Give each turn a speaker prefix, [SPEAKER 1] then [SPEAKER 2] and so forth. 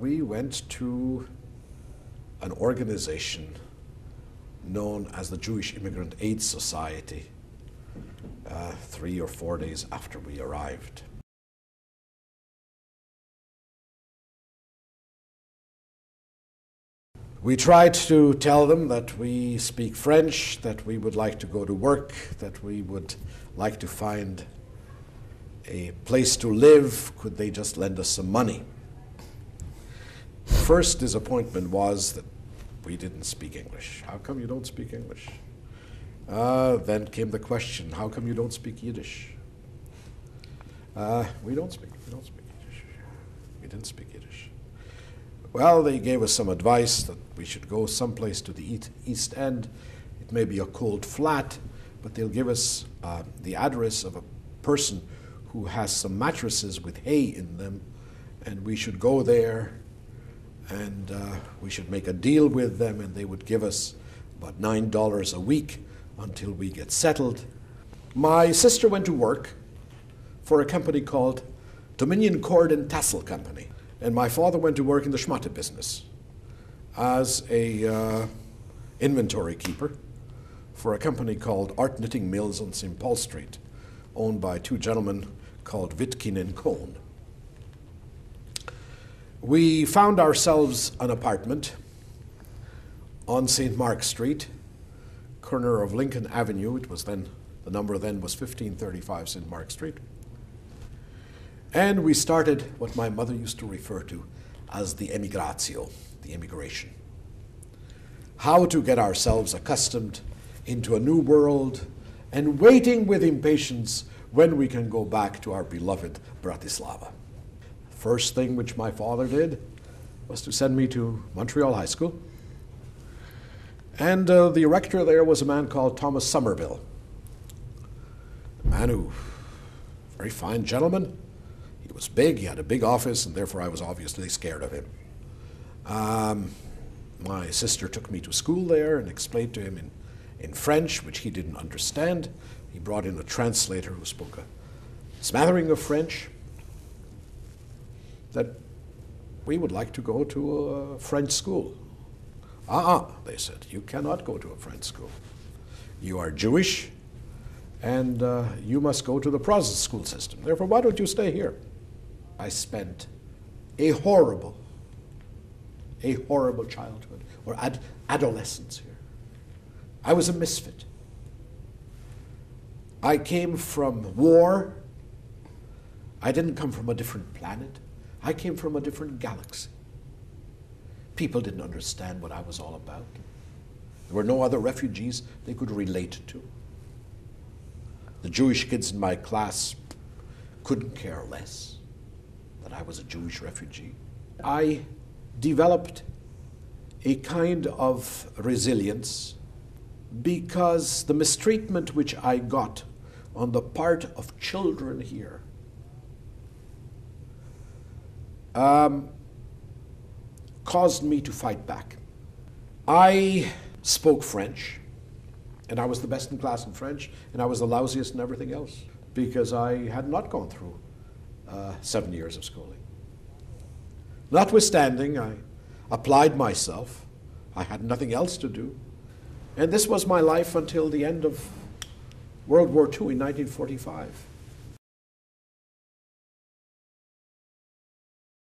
[SPEAKER 1] We went to an organization known as the Jewish Immigrant Aid Society 3 or 4 days after we arrived. We tried to tell them that we speak French, that we would like to go to work, that we would like to find a place to live. Could they just lend us some money? The first disappointment was that we didn't speak English. How come you don't speak English? Then came the question, how come you don't speak Yiddish? We don't speak Yiddish. We didn't speak Yiddish. Well, they gave us some advice that we should go someplace to the East End. It may be a cold flat, but they'll give us the address of a person who has some mattresses with hay in them, and we should go there, and we should make a deal with them, and they would give us about $9 a week until we get settled. My sister went to work for a company called Dominion Cord and Tassel Company, and my father went to work in the schmatte business as a inventory keeper for a company called Art Knitting Mills on St. Paul Street, owned by two gentlemen called Witkin and Cohn. We found ourselves an apartment on St. Mark Street, corner of Lincoln Avenue. It was then, the number then was 1535 St. Mark Street. And we started what my mother used to refer to as the emigratio, the immigration. How to get ourselves accustomed into a new world and waiting with impatience when we can go back to our beloved Bratislava. First thing which my father did was to send me to Montreal High School. And the rector there was a man called Thomas Somerville, a man who, very fine gentleman. He was big, he had a big office, and therefore I was obviously scared of him. My sister took me to school there and explained to him in French, which he didn't understand. He brought in a translator who spoke a smattering of French, that we would like to go to a French school. They said, you cannot go to a French school. You are Jewish, and you must go to the Protestant school system. Therefore, why don't you stay here? I spent a horrible childhood, or adolescence here. I was a misfit. I came from war. I didn't come from a different planet. I came from a different galaxy. People didn't understand what I was all about. There were no other refugees they could relate to. The Jewish kids in my class couldn't care less that I was a Jewish refugee. I developed a kind of resilience because the mistreatment which I got on the part of children here caused me to fight back. I spoke French, and I was the best in class in French, and I was the lousiest in everything else because I had not gone through 7 years of schooling. Notwithstanding, I applied myself. I had nothing else to do. And this was my life until the end of World War II in 1945.